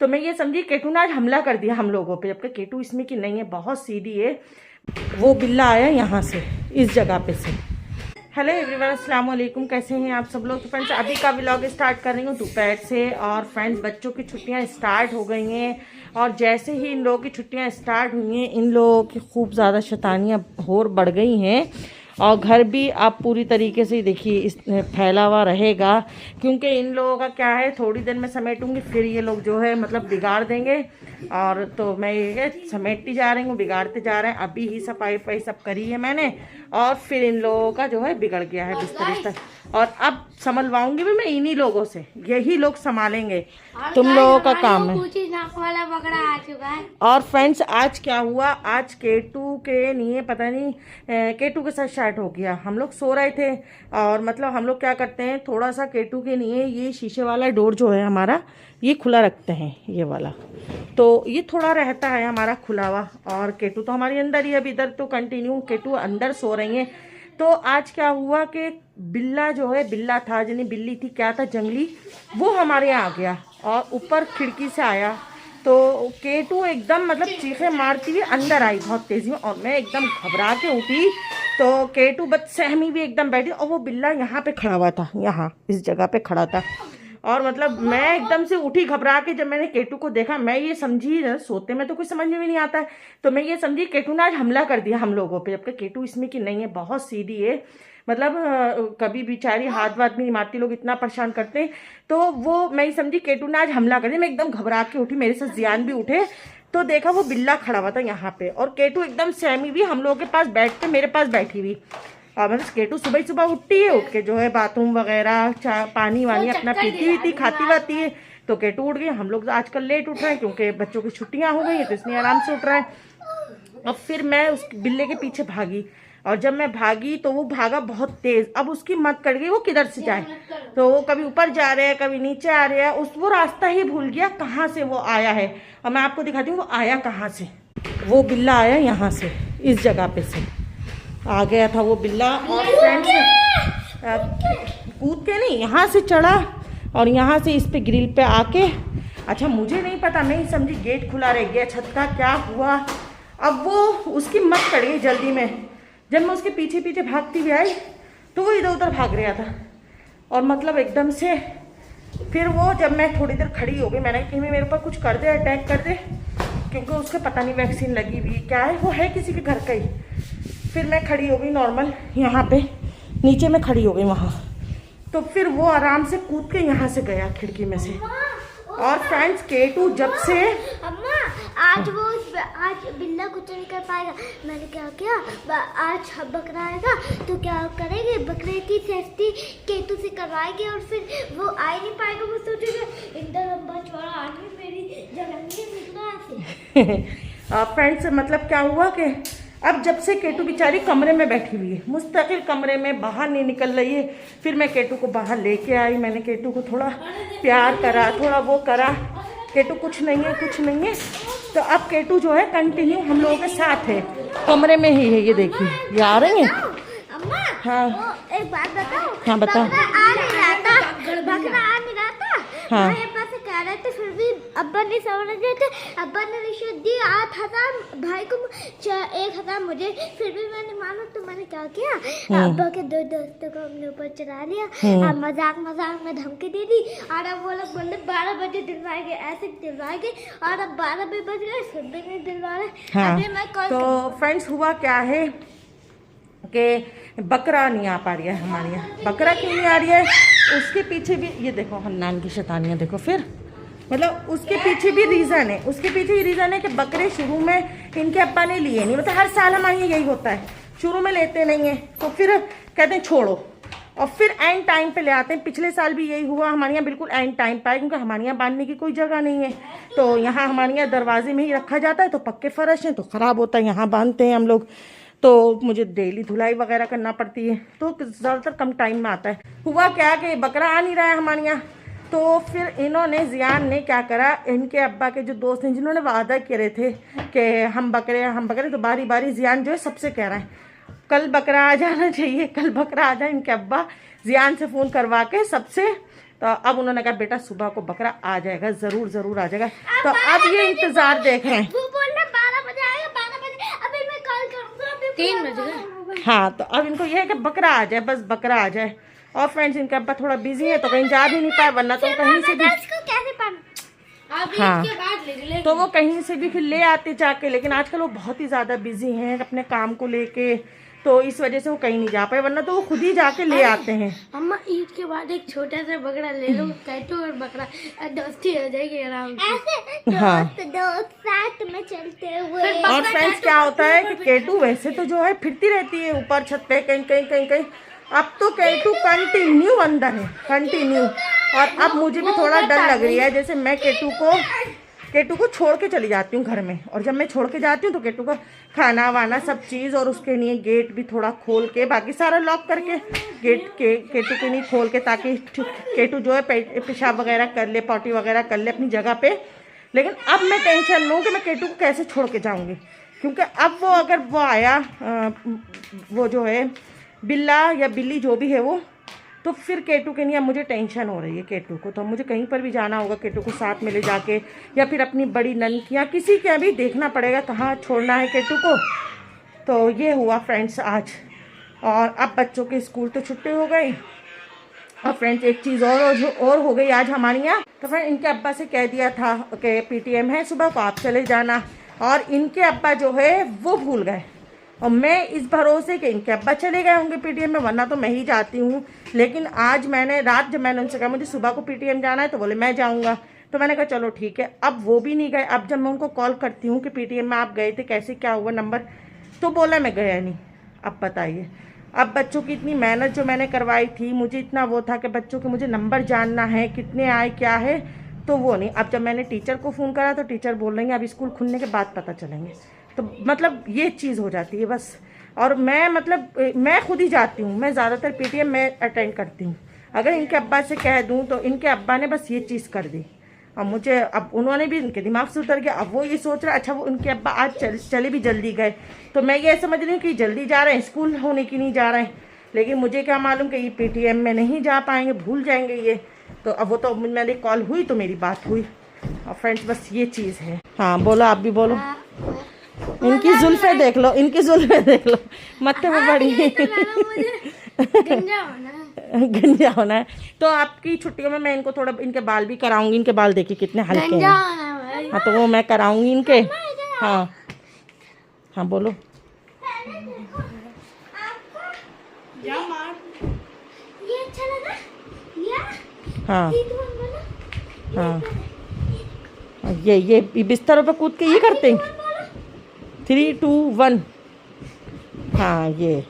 तो मैं ये समझी केटू ने आज हमला कर दिया हम लोगों पे, जबकि केटू इसमें की नहीं है, बहुत सीधी है। वो बिल्ला आया यहाँ से, इस जगह पे से। हेलो एवरीवन, अस्सलाम वालेकुम, कैसे हैं आप सब लोग। तो फ्रेंड्स अभी का व्लॉग स्टार्ट कर रही हूँ दोपहर से। और फ्रेंड्स बच्चों की छुट्टियाँ स्टार्ट हो गई हैं, और जैसे ही इन लोगों की छुट्टियाँ स्टार्ट हुई हैं, इन लोगों की खूब ज़्यादा शैतानियाँ और बढ़ गई हैं। और घर भी आप पूरी तरीके से देखिए इस फैला हुआ रहेगा, क्योंकि इन लोगों का क्या है, थोड़ी देर में समेटूंगी फिर ये लोग जो है मतलब बिगाड़ देंगे। और तो मैं ये समेटती जा रही हूँ, बिगाड़ते जा रहे हैं। अभी ही सफाई वफाई सब करी है मैंने, और फिर इन लोगों का जो है बिगड़ गया है बिस्तर बिस्तर। और अब संभलवाऊंगी भी मैं इन्हीं लोगों से, यही लोग संभालेंगे, तुम लोगों का काम है। वाला बकरा आ चुका है। और फ्रेंड्स आज क्या हुआ, आज केटू के लिए पता नहीं केटू के साथ स्टार्ट हो गया। हम लोग सो रहे थे, और मतलब हम लोग क्या करते हैं, थोड़ा सा केटू के लिए ये शीशे वाला डोर जो है हमारा, ये खुला रखते हैं, ये वाला। तो ये थोड़ा रहता है हमारा खुला हुआ, और केटू तो हमारी अंदर ही, अब इधर तो कंटिन्यू केटू अंदर सो रही है। तो आज क्या हुआ कि बिल्ला जो है, बिल्ला था यानी बिल्ली थी, क्या था जंगली, वो हमारे यहाँ आ गया और ऊपर खिड़की से आया। तो केटू एकदम मतलब चीखें मारती हुई अंदर आई बहुत तेज़ी में, और मैं एकदम घबरा के उठी। तो केटू बदसहमी भी एकदम बैठी, और वो बिल्ला यहाँ पे खड़ा हुआ था, यहाँ इस जगह पे खड़ा था। और मतलब मैं एकदम से उठी घबरा के, जब मैंने केटू को देखा, मैं ये समझी, सोते में तो कुछ समझ में भी नहीं आता है, तो मैं ये समझी केटू ने आज हमला कर दिया हम लोगों पे, जबकि केटू इसमें की नहीं है, बहुत सीधी है। मतलब कभी बेचारी हाथ वाथ भी नहीं मारती, लोग इतना परेशान करते हैं। तो वो मैं ये समझी केटू ने आज हमला कर दिया। मैं एकदम घबरा के उठी, मेरे साथ जियान भी उठे, तो देखा वो बिल्ला खड़ा हुआ था यहाँ पे, और केटू एकदम सहमी भी हम लोगों के पास बैठ के मेरे पास बैठी हुई। और मतलब केटू सुबह ही सुबह उठती है, उठ के जो है बाथरूम वगैरह पानी वानी अपना पीती हुई थी, खाती वाती है। तो केटू उठ गई। हम लोग आजकल लेट उठ रहे हैं क्योंकि बच्चों की छुट्टियां हो गई हैं, तो इसलिए आराम से उठ रहे हैं। और फिर मैं उस बिल्ले के पीछे भागी, और जब मैं भागी तो वो भागा बहुत तेज। अब उसकी मत कट गई, वो किधर से जाए, तो वो कभी ऊपर जा रहे हैं, कभी नीचे आ रहे हैं, वो रास्ता ही भूल गया कहाँ से वो आया है। और मैं आपको दिखाती हूँ वो आया कहाँ से। वो बिल्ला आया यहाँ से, इस जगह पे से आ गया था वो बिल्ला। और फ्रेंड्स कूद के नहीं, यहाँ से चढ़ा, और यहाँ से इस पे ग्रिल पे आके, अच्छा मुझे नहीं पता, मैं ही समझी गेट खुला रह गया छत का, क्या हुआ। अब वो उसकी मत कट गई जल्दी में। जब मैं उसके पीछे पीछे भागती हुई आई, तो वो इधर उधर भाग रहा था, और मतलब एकदम से फिर वो, जब मैं थोड़ी देर खड़ी हो गई, मैंने कहीं मेरे ऊपर कुछ कर दे, अटैक कर दे, क्योंकि उसके पता नहीं वैक्सीन लगी हुई क्या है, वो है किसी के घर का ही। फिर मैं खड़ी हो गई नॉर्मल, यहाँ पे नीचे में खड़ी हो गई वहाँ। तो फिर वो आराम से कूद के यहाँ से गया खिड़की में से। और फ्रेंड्स केटू जब से, अम्मा आज बिल्ला कुछ नहीं कर पाएगा। मैंने क्या किया, आज बकरा आएगा तो क्या करेंगे, बकरे की सेफ्टी केटू से करवाएंगे, और फिर वो आ ही नहीं पाएगा। वो सोचेगा इतना लंबा चौड़ा आदमी मेरी जगह से। फ्रेंड्स मतलब क्या हुआ कि अब जब से केटू बेचारी कमरे में बैठी हुई है, मुस्तकिल कमरे में, बाहर नहीं निकल रही है। फिर मैं केटू को बाहर लेके आई, मैंने केटू को थोड़ा प्यार करा, थोड़ा वो करा, केटू कुछ नहीं है, कुछ नहीं है। तो अब केटू जो है कंटिन्यू हम लोगों के साथ है, कमरे में ही है। ये देखिए ये आ रही है। हाँ एक बात बताओ। हाँ बताओ। बकरा आ नहीं रहा था। हाँ कह रहे थे, फिर भी अब्बा ने समझ रहे थे। अब्बा ने रिश्वत दी 8,000 भाई को, 1,000 मुझे। फिर भी मैंने माना, तो मैंने क्या किया, अब्बा के 2 दोस्तों को हमने ऊपर चढ़ा लिया, और मजाक में धमकी दे दी। और अब वो लोग बोले 12 बजे दिलवाएंगे, ऐसे दिलवाएंगे, और अब 12 बजे बज गए, फिर भी नहीं दिलवा रहे। अभी मैं कॉल। तो फ्रेंड्स हुआ क्या है कि बकरा नहीं आ पा रही है हमारे यहाँ। बकरा क्यों नहीं आ रही है, उसके पीछे भी ये देखो हन्नान की शैतानियाँ देखो। फिर मतलब उसके पीछे भी रीज़न है, उसके पीछे ये रीज़न है कि बकरे शुरू में इनके अब्बा ने लिए नहीं। मतलब हर साल हमारे यहाँ यही होता है, शुरू में लेते नहीं है, तो फिर कहते हैं छोड़ो, और फिर एंड टाइम पे ले आते हैं। पिछले साल भी यही हुआ हमारे यहाँ, बिल्कुल एंड टाइम पे आए, क्योंकि हमारे यहाँ बांधने की कोई जगह नहीं है। तो यहाँ हमारे यहाँ दरवाजे में ही रखा जाता है, तो पक्के फर्श हैं तो ख़राब होता है, यहाँ बांधते हैं हम लोग। तो मुझे डेली धुलाई वगैरह करना पड़ती है, तो ज़्यादातर कम टाइम में आता है। हुआ क्या कि बकरा आ नहीं रहा है हमारे यहाँ। तो फिर इन्होंने, जियान ने क्या करा, इनके अब्बा के जो दोस्त हैं जिन्होंने वादा करे थे कि हम बकरे, तो बारी बारी जियान जो है सबसे कह रहा है कल बकरा आ जाना चाहिए, कल बकरा आ जाए। इनके अब्बा जियान से फ़ोन करवा के सबसे तो अब उन्होंने कहा बेटा सुबह को बकरा आ जाएगा, ज़रूर आ जाएगा। तो अब ये इंतज़ार देख रहे हैं। वो बोल रहे 12 बजे आएगा, 12 बजे। अभी मैं कॉल करूँगा, अभी 3 बजे। हाँ, तो अब इनको ये है कि बकरा आ जाए, बस बकरा आ जाए। और फ्रेंड्स इनका अब्बा थोड़ा बिजी है तो कहीं जा भी नहीं पाए, वरना तो कहीं से भी हाँ तो वो कहीं से भी फिर ले आते जाके, लेकिन आजकल वो बहुत ही ज़्यादा बिजी हैं अपने काम को लेके, तो इस वजह से वो कहीं नहीं जा पाए, वरना तो वो खुद ही जाके ले आते हैं। अम्मा ईद के बाद एक छोटा सा बकरा ले लो, कैटू और बकरा दोस्ती हो जाएगी आराम से। हाँ दोस्त साथ में चलते हुए। और फ्रेंड्स क्या होता है कि केटू वैसे तो जो है फिरती रहती है ऊपर छत पे कहीं, अब तो केटू कंटिन्यू अंदर है, कंटिन्यू। और अब मुझे भी थोड़ा डर लग रही है, जैसे मैं केटू को छोड़ के चली जाती हूँ घर में, और जब मैं छोड़ के जाती हूँ तो केटू का खाना वाना सब चीज़, और उसके लिए गेट भी थोड़ा खोल के, बाकी सारा लॉक करके गेट केटू के लिए खोल के, ताकि केटू जो है पेशाब वगैरह कर ले, पॉटी वगैरह कर ले अपनी जगह पे। लेकिन अब मैं टेंशन लूँ कि मैं केटू को कैसे छोड़ के जाऊँगी, क्योंकि अब वो अगर वो आया वो जो है बिल्ला या बिल्ली जो भी है वो, तो फिर केटू के लिए अब मुझे टेंशन हो रही है केटू को। तो मुझे कहीं पर भी जाना होगा केटू को साथ में ले जाके, या फिर अपनी बड़ी नन या किसी के भी देखना पड़ेगा कहाँ छोड़ना है केटू को। तो ये हुआ फ्रेंड्स आज। और अब बच्चों के स्कूल तो छुट्टी हो गई। और फ्रेंड्स एक चीज़ और हो गई आज हमारे यहाँ। तो फ्रेंड इनके अब्बा से कह दिया था कि PTM है सुबह को, आप चले जाना, और इनके अब्बा जो है वो भूल गए। और मैं इस भरोसे कि इनके अब्बा चले गए होंगे PTM में, वरना तो मैं ही जाती हूँ। लेकिन आज रात जब मैंने उनसे कहा मुझे सुबह को PTM जाना है, तो बोले मैं जाऊँगा। तो मैंने कहा चलो ठीक है। अब वो भी नहीं गए। अब जब मैं उनको कॉल करती हूँ कि PTM में आप गए थे, कैसे क्या हुआ नंबर, तो बोला मैं गया नहीं। अब बताइए, अब बच्चों की इतनी मेहनत जो मैंने करवाई थी, मुझे इतना वो था कि बच्चों के मुझे नंबर जानना है, कितने आए क्या है, तो वो नहीं। अब जब मैंने टीचर को फ़ोन करा तो टीचर बोल रही हैं अब स्कूल खुलने के बाद पता चलेंगे। तो मतलब ये चीज़ हो जाती है बस। और मैं खुद ही जाती हूँ, मैं ज़्यादातर PTM में अटेंड करती हूँ। अगर इनके अब्बा से कह दूँ तो इनके अब्बा ने बस ये चीज़ कर दी, और मुझे अब उन्होंने भी इनके दिमाग से उतर गया। अब वो ये सोच रहा अच्छा वो उनके अब्बा आज चले भी जल्दी गए, तो मैं ये समझ रही हूँ कि जल्दी जा रहे हैं, स्कूल होने की नहीं जा रहे हैं। लेकिन मुझे क्या मालूम कि ये PTM में नहीं जा पाएंगे, भूल जाएंगे ये। तो अब वो तो मेरी कॉल हुई तो मेरी बात हुई। और फ्रेंड्स बस ये चीज़ है। हाँ बोलो, आप भी बोलो। इनकी जुल्फे देख लो, इनकी जुल्फे देख लो, मत्थे में बड़ी गंजा होना है। तो आपकी छुट्टियों में मैं इनको थोड़ा इनके बाल भी कराऊंगी। इनके बाल देखिए कितने हल्के हैं। हाँ तो वो मैं कराऊंगी इनके। हाँ हाँ बोलो। ये अच्छा लगा? हाँ हाँ ये बिस्तरों पे कूद के ये करते हैं 3, 2, 1। हाँ ये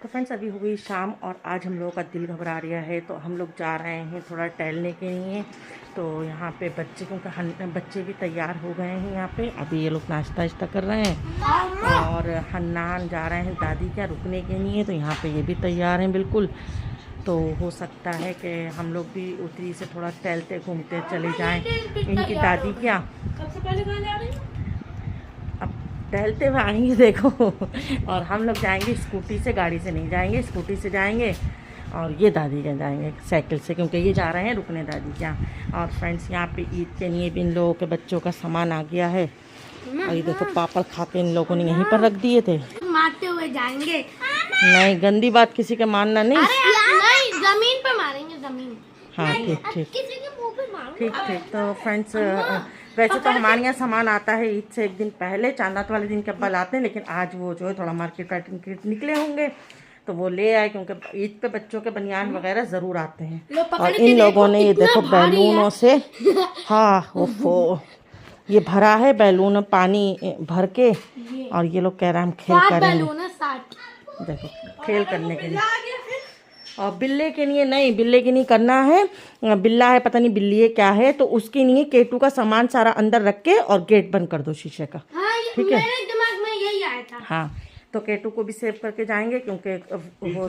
तो फ्रेंड्स अभी हो गई शाम, और आज हम लोगों का दिल घबरा रहा है, तो हम लोग जा रहे हैं थोड़ा टहलने के लिए। तो यहाँ पे बच्चे, क्योंकि बच्चे भी तैयार हो गए हैं यहाँ पे, अभी ये लोग नाश्ता कर रहे हैं। और हन्नान जा रहे हैं दादी क्या रुकने के लिए, तो यहाँ पे ये भी तैयार हैं बिल्कुल। तो हो सकता है कि हम लोग भी उतरी से थोड़ा टहलते घूमते चले जाएं इनकी दादी क्या। सबसे पहले कहाँ जा रही हो? अब टहलते हुए आएंगे देखो। और हम लोग जाएंगे स्कूटी से, गाड़ी से नहीं जाएंगे, स्कूटी से जाएंगे। और ये दादी के जाएंगे साइकिल से, क्योंकि ये जा रहे हैं रुकने दादी क्या। और फ्रेंड्स यहाँ पे ईद के लिए भी इन लोगों के बच्चों का सामान आ गया है। और ये देखो पापड़ खा के इन लोगों ने यहीं पर रख दिए थे। मारते हुए जाएंगे। नहीं, गंदी बात किसी का मानना नहीं। नहीं, जमीन पे मारेंगे, जमीन। हाँ ठीक ठीक किसी के मुंह पे मारो। ठीक। तो फ्रेंड्स वैसे तो हमारे यहाँ सामान आता है ईद से एक दिन पहले, चांदात वाले दिन के अब्बा लाते हैं, लेकिन आज वो जो है थोड़ा मार्केट निकले होंगे तो वो ले आए, क्योंकि ईद पे बच्चों के बनियान वगैरह ज़रूर आते हैं। और इन लोगों ने ये देखो बैलूनों से, हाँ ओफो, ये भरा है बैलून पानी भर के, और ये लोग कह रहे हैं हम खेल करेंगे। देखो खेल करने के लिए। और बिल्ले के लिए नहीं, बिल्ले के नहीं करना है, बिल्ला है पता नहीं बिल्ली है क्या है, तो उसके लिए केटू का सामान सारा अंदर रख के और गेट बंद कर दो शीशे का। ठीक है, मेरे दिमाग में यही आया था। हाँ तो केटू को भी सेव करके जाएंगे, क्योंकि वो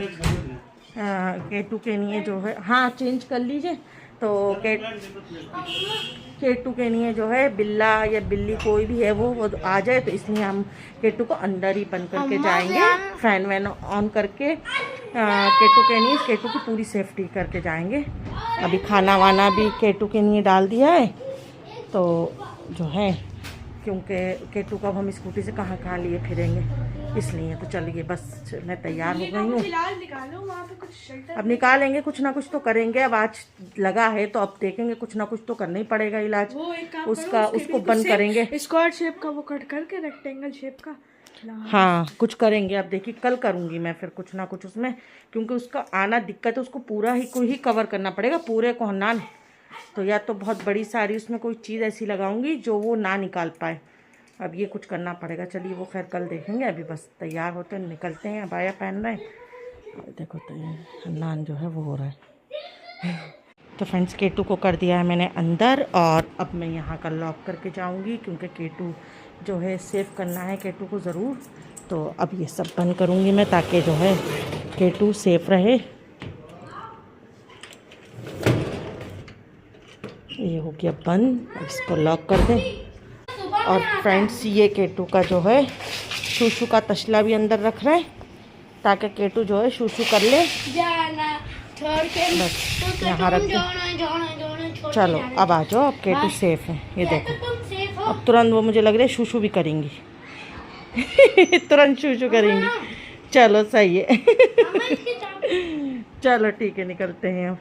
केटू के लिए जो है, हाँ चेंज कर लीजिए। तो केटू के लिए जो है बिल्ला या बिल्ली कोई भी है वो आ जाए, तो इसलिए हम केटू को अंदर ही बंद करके जाएंगे, फैन वैन ऑन करके। केटू के लिए केटू की पूरी सेफ्टी करके जाएंगे। अभी खाना वाना भी केटू के लिए डाल दिया है, तो जो है क्योंकि केटू को अब हम स्कूटी से कहाँ कहाँ लिए फिरेंगे, इसलिए तो चलिए बस मैं तैयार हो गई हूँ। अब निकालेंगे, कुछ ना कुछ तो करेंगे। अब आज लगा है तो अब देखेंगे, कुछ ना कुछ तो करना ही पड़ेगा इलाज उसका। उसको बंद करेंगे, स्क्वायर शेप का वो कट करके रेक्टेंगल शेप का। हाँ कुछ करेंगे। अब देखिए कल करूँगी मैं फिर कुछ ना कुछ उसमें, क्योंकि उसका आना दिक्कत है। उसको पूरा ही कोई ही कवर करना पड़ेगा, पूरे को हन्नान। तो या तो बहुत बड़ी सारी उसमें कोई चीज़ ऐसी लगाऊंगी जो वो ना निकाल पाए। अब ये कुछ करना पड़ेगा। चलिए वो खैर कल देखेंगे। अभी बस तैयार होते हैं, निकलते हैं। अबाया पहन रहे हैं और देखो तो हन्नान जो है वो हो रहा है। तो फ्रेंड्स केटू को कर दिया है मैंने अंदर, और अब मैं यहाँ का लॉक करके जाऊँगी, क्योंकि केटू जो है सेव करना है केटू को ज़रूर। तो अब ये सब बंद करूँगी मैं, ताकि जो है केटू सेफ रहे। ये हो गया बंद, अब इसको लॉक कर दें। और फ्रेंड्स ये केटू का जो है शूशू का तसला भी अंदर रख रहे हैं, ताकि केटू जो है शूशू कर ले। बस यहाँ रख दो। चलो अब आ जाओ, अब केटू सेफ है। ये देखो अब तुरंत वो मुझे लग रहा है शूशू भी करेंगी। तुरंत शूशू करेंगी। चलो सही है। चलो ठीक है, निकलते हैं अब।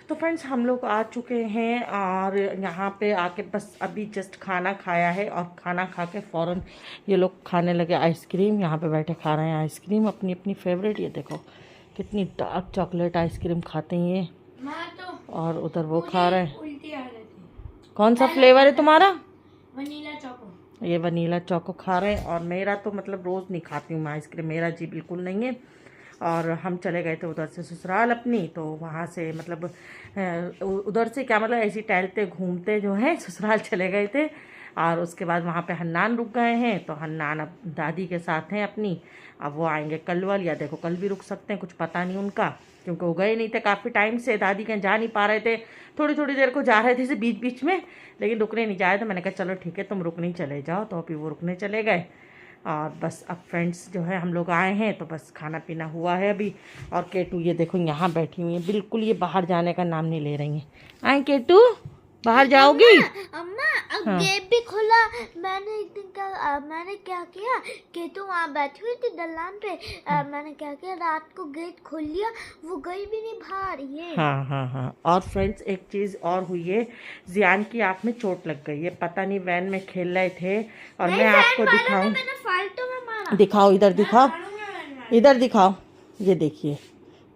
तो फ्रेंड्स हम लोग आ चुके हैं और यहाँ पे आके बस अभी जस्ट खाना खाया है, और खाना खा के फ़ौरन ये लोग खाने लगे आइसक्रीम। यहाँ पे बैठे खा रहे हैं आइसक्रीम अपनी अपनी फेवरेट। ये देखो कितनी डार्क चॉकलेट आइसक्रीम खाते हैं ये, और उधर वो खा रहे हैं। कौन सा फ्लेवर है तुम्हारा? Vanilla choco. ये वनीला चोको खा रहे हैं। और मेरा तो मतलब रोज़ नहीं खाती हूँ मैं आइसक्रीम, मेरा जी बिल्कुल नहीं है। और हम चले गए थे उधर से ससुराल अपनी, तो वहाँ से मतलब उधर से क्या मतलब ऐसी टहलते घूमते जो है ससुराल चले गए थे। और उसके बाद वहाँ पे हन्नान रुक गए हैं, तो हन्नान अब दादी के साथ हैं अपनी। अब वो आएंगे कल वाल, या देखो कल भी रुक सकते हैं, कुछ पता नहीं उनका, क्योंकि वो गए नहीं थे काफ़ी टाइम से। दादी कहीं जा नहीं पा रहे थे, थोड़ी थोड़ी देर को जा रहे थे बीच बीच में, लेकिन रुकने नहीं जा रहे थे। मैंने कहा चलो ठीक है तुम रुकने चले जाओ, तो अभी वो रुकने चले गए। और बस अब फ्रेंड्स जो है हम लोग आए हैं, तो बस खाना पीना हुआ है अभी। और केटू ये देखो यहाँ बैठी हुई है, बिल्कुल ये बाहर जाने का नाम नहीं ले रही हैं। आए केटू, बाहर जाओगी? अम्मा अब गेट भी खुला। मैंने क्या किया, केतु वहाँ बैठी हुई थी दलान पे। मैंने क्या किया, रात को गेट खोल लिया, वो गई भी नहीं बाहर। ये हाँ। और फ्रेंड्स एक चीज़ और हुई है, जियान की आँख में चोट लग गई है। पता नहीं वैन में खेल रहे थे, और मैं आपको दिखाऊं। दिखाओ, इधर दिखाओ, इधर दिखाओ। ये देखिए,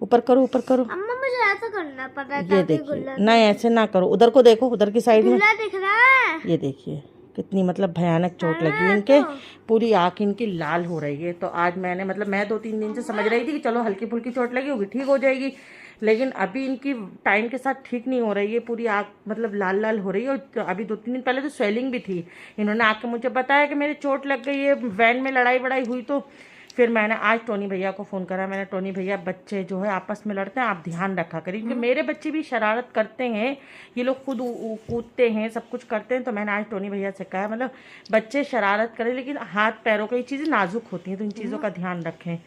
ऊपर करो, ऊपर करो। अम्मा मुझे ऐसा करना पड़ा। ये देखिए, नहीं ऐसे ना करो, उधर को देखो, उधर की साइड में दिख रहा है। ये देखिए कितनी मतलब भयानक चोट लगी इनके, पूरी आँख इनकी लाल हो रही है। तो आज मैंने मतलब मैं 2-3 दिन से समझ रही थी कि चलो हल्की फुल्की चोट लगी होगी, ठीक हो जाएगी, लेकिन अभी इनकी टाइम के साथ ठीक नहीं हो रही है। पूरी आँख मतलब लाल लाल हो रही है। और अभी 2-3 दिन पहले तो स्वेलिंग भी थी। इन्होंने आके मुझे बताया कि मेरी चोट लग गई है, वैन में लड़ाई वड़ाई हुई। तो फिर मैंने आज टोनी भैया को फ़ोन करा। मैंने टोनी भैया, बच्चे जो है आपस में लड़ते हैं, आप ध्यान रखा करिए, क्योंकि मेरे बच्चे भी शरारत करते हैं, ये लोग खुद कूदते हैं, सब कुछ करते हैं। तो मैंने आज टोनी भैया से कहा मतलब बच्चे शरारत करें, लेकिन हाथ पैरों की चीज़ें नाजुक होती हैं, तो इन चीज़ों का ध्यान रखें।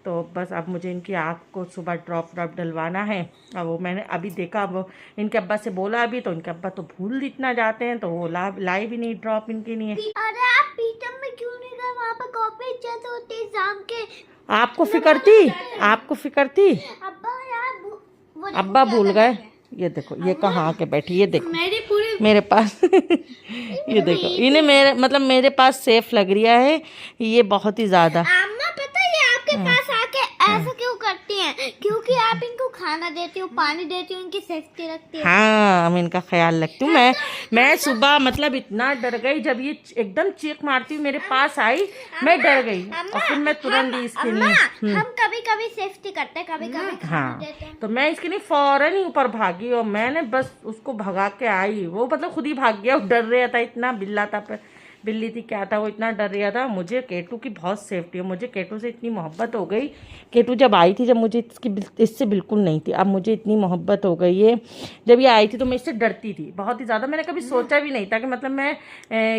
तो बस अब मुझे इनकी आँख को सुबह ड्रॉप डलवाना है। अब वो मैंने अभी देखा, वो इनके अब्बा से बोला अभी, तो इनके अब्बा तो भूल इतना जाते हैं, तो वो लाई भी नहीं ड्रॉप इनके लिए। अरे आप पीटम में क्यों नहीं गए? वहाँ पर कॉपी चेक होती है एग्जाम के। आपको फिक्र थी? आपको फिक्र थी? अब्बा यार अब्बा भूल गए। ये देखो ये कहाँ आके बैठी, ये देखो मेरे पास। ये देखो इन्हें मेरे पास सेफ लग रहा है ये बहुत ही ज्यादा। अम्मा पता है ये आपके पास आके ऐसा क्यों करती हैं? क्योंकि आप इनको खाना देती हो, पानी देती हो, इनकी सेफ्टी रखती है। हाँ मैं इनका ख्याल रखती हूँ। मैं सुबह मतलब इतना डर गई जब ये एकदम चीख मारती हुई मेरे पास आई, मैं डर गई, और फिर मैं तुरंत इसके लिए हम कभी कभी सेफ्टी करते हैं, कभी कभी खाना देते हैं। तो मैं इसके लिए फौरन ही ऊपर भागी, और मैंने बस उसको भगा के आई। वो मतलब खुद ही भाग गया, डर रहा था इतना, बिल्ली थी क्या था, वो इतना डर रहा था। मुझे केटू की बहुत सेफ्टी है, मुझे केटू से इतनी मोहब्बत हो गई। केटू जब आई थी, जब मुझे इससे बिल्कुल नहीं थी, अब मुझे इतनी मोहब्बत हो गई है। जब ये आई थी तो मैं इससे डरती थी बहुत ही ज़्यादा। मैंने कभी सोचा भी नहीं था कि मतलब मैं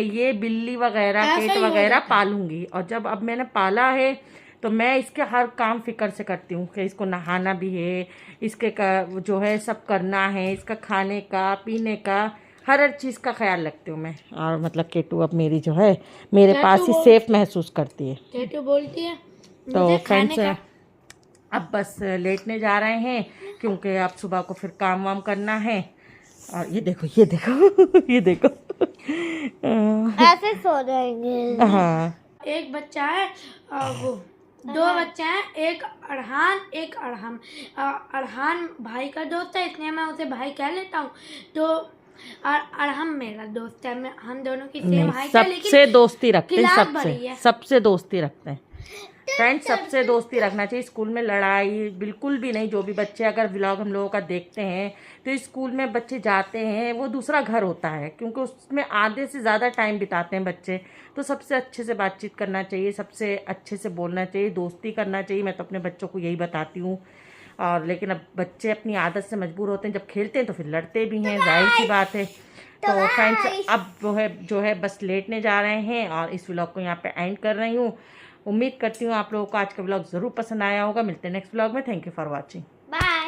ये बिल्ली वगैरह केट वगैरह पालूंगी। और जब अब मैंने पाला है, तो मैं इसके हर काम फिक्र से करती हूँ कि इसको नहाना भी है, इसके का जो है सब करना है, इसका खाने का पीने का हर चीज़ का ख्याल रखती हूँ मैं। और मतलब केटू अब मेरी जो है मेरे पास ही सेफ महसूस करती है। केटू बोलती है तो फ्रेंड्स अब बस लेटने जा रहे हैं क्योंकि अब सुबह को फिर काम वाम करना है। और ये देखो ये देखो ये देखो ऐसे सो जाएंगे। हाँ एक बच्चा है वो दो बच्चे हैं, एक अरहान एक अरहम। अरहान भाई का दोस्त है इसलिए मैं उसे भाई कह लेता हूँ। तो अरहम मेरा दोस्त है, हम दोनों की सेम हाइट है, लेकिन सबसे दोस्ती रखते हैं, क्लास बड़ी है। सबसे दोस्ती रखते हैं फ्रेंड्स, सबसे दोस्ती रखना चाहिए। स्कूल में लड़ाई बिल्कुल भी नहीं। जो भी बच्चे अगर व्लॉग हम लोगों का देखते हैं तो स्कूल में बच्चे जाते हैं, वो दूसरा घर होता है क्योंकि उसमें आधे से ज़्यादा टाइम बिताते हैं बच्चे। तो सबसे अच्छे से बातचीत करना चाहिए, सबसे अच्छे से बोलना चाहिए, दोस्ती करना चाहिए। मैं तो अपने बच्चों को यही बताती हूँ। और लेकिन अब बच्चे अपनी आदत से मजबूर होते हैं, जब खेलते हैं तो फिर लड़ते भी हैं, जाहिर सी बात है। तो फ्रेंड्स अब जो है बस लेटने जा रहे हैं और इस व्लॉग को यहाँ पे एंड कर रही हूँ। उम्मीद करती हूँ आप लोगों को आज का व्लॉग ज़रूर पसंद आया होगा। मिलते हैं नेक्स्ट व्लॉग में। Thank you for watching. Bye.